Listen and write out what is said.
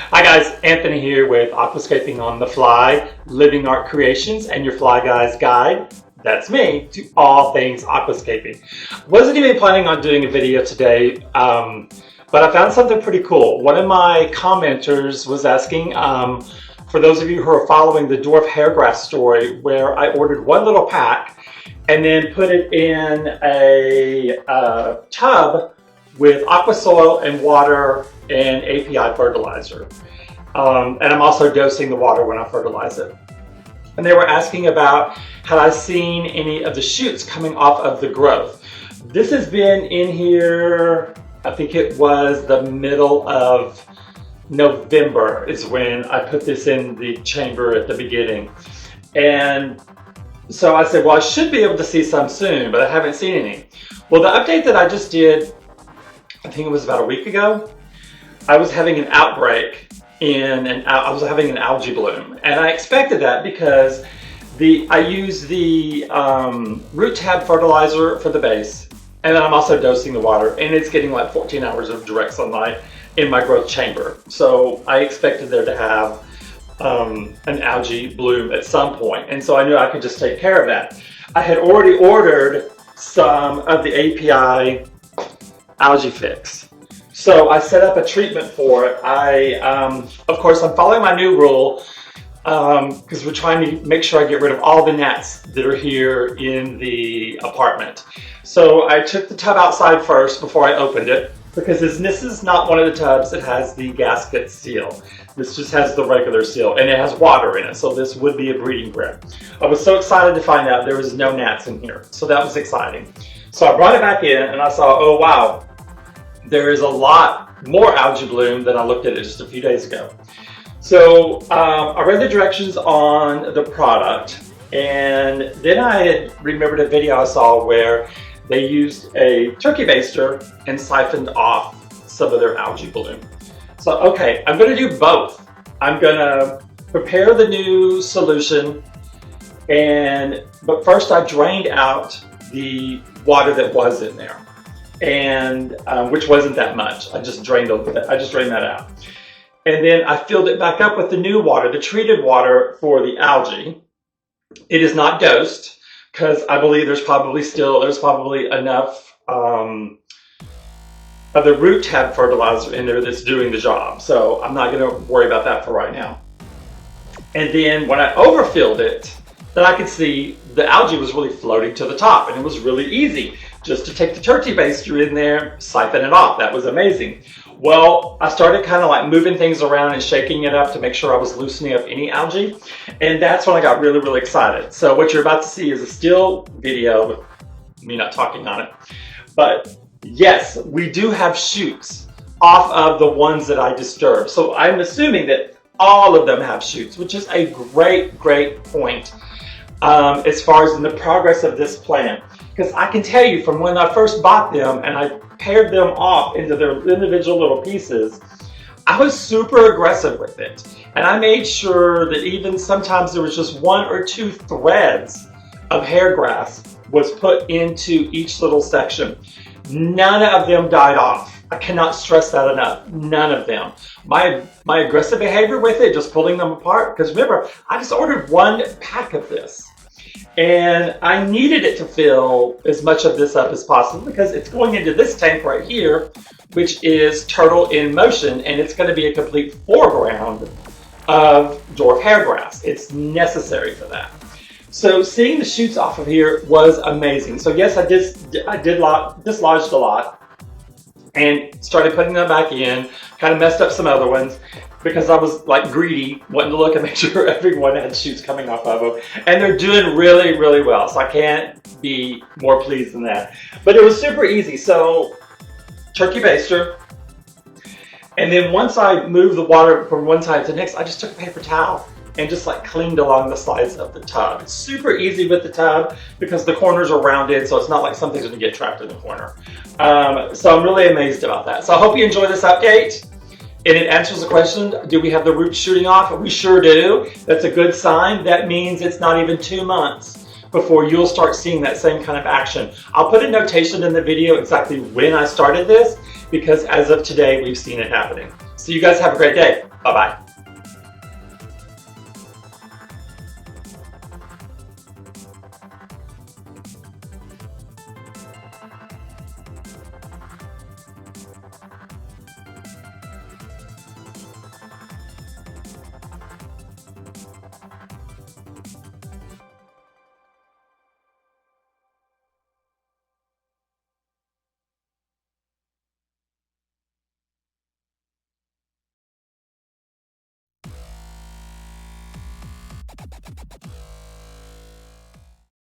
Hi guys, Anthony here with Aquascaping on the Fly, Living Art Creations, and your Fly Guy's Guide. That's me, to all things aquascaping. Wasn't even planning on doing a video today, but I found something pretty cool. One of my commenters was asking, for those of you who are following the Dwarf Hairgrass story, where I ordered one little pack and then put it in a tub with aqua soil and water and API fertilizer. And I'm also dosing the water when I fertilize it. And they were asking about, had I seen any of the shoots coming off of the growth? This has been in here, I think it was the middle of November is when I put this in the chamber at the beginning. And so I said, well, I should be able to see some soon, but I haven't seen any. Well, the update that I just did, I think it was about a week ago, I was having an outbreak I was having an algae bloom, and I expected that because I use the root tab fertilizer for the base, and then I'm also dosing the water, and it's getting like 14 hours of direct sunlight in my growth chamber. So I expected there to have an algae bloom at some point, and so I knew I could just take care of that. I had already ordered some of the API algae fix. So I set up a treatment for it. Of course, I'm following my new rule because we're trying to make sure I get rid of all the gnats that are here in the apartment. So I took the tub outside first before I opened it, because this is not one of the tubs that has the gasket seal. This just has the regular seal, and it has water in it, so this would be a breeding ground. I was so excited to find out there was no gnats in here, so that was exciting. So I brought it back in, and I saw, oh wow, there is a lot more algae bloom than I looked at it just a few days ago. So I read the directions on the product, and then I had remembered a video I saw where they used a turkey baster and siphoned off some of their algae bloom. So okay, I'm going to do both. I'm going to prepare the new solution, but first I drained out the water that was in there, and which wasn't that much. I just drained that out. And then I filled it back up with the new water, the treated water for the algae. It is not dosed, because I believe there's probably enough of the root tab fertilizer in there that's doing the job. So I'm not going to worry about that for right now. And then when I overfilled it, then I could see the algae was really floating to the top, and it was really easy just to take the turkey baster in there, siphon it off. That was amazing. Well, I started kind of like moving things around and shaking it up to make sure I was loosening up any algae, and that's when I got really, really excited. So what you're about to see is a still video with me not talking on it. But yes, we do have shoots off of the ones that I disturbed. So I'm assuming that all of them have shoots, which is a great, great point as far as in the progress of this plant. Because I can tell you from when I first bought them and I paired them off into their individual little pieces, I was super aggressive with it. And I made sure that even sometimes there was just 1 or 2 threads of hairgrass was put into each little section. None of them died off. I cannot stress that enough. None of them. My aggressive behavior with it, just pulling them apart, because remember, I just ordered 1 pack of this. And I needed it to fill as much of this up as possible, because it's going into this tank right here, which is Turtle in Motion, and it's going to be a complete foreground of Dwarf Hairgrass. It's necessary for that. So seeing the shoots off of here was amazing. So yes, I dislodged a lot and started putting them back in, kind of messed up some other ones, because I was like greedy, wanting to look and make sure everyone had shoots coming off of them. And they're doing really, really well. So I can't be more pleased than that. But it was super easy. So turkey baster. And then once I moved the water from one side to the next, I just took a paper towel and just like cleaned along the sides of the tub. It's super easy with the tub because the corners are rounded, so it's not like something's gonna get trapped in the corner. So I'm really amazed about that. So I hope you enjoy this update. And it answers the question, do we have the roots shooting off? We sure do. That's a good sign. That means it's not even 2 months. before you'll start seeing that same kind of action. I'll put a notation in the video exactly when I started this, because as of today, we've seen it happening. So you guys have a great day. Bye-bye.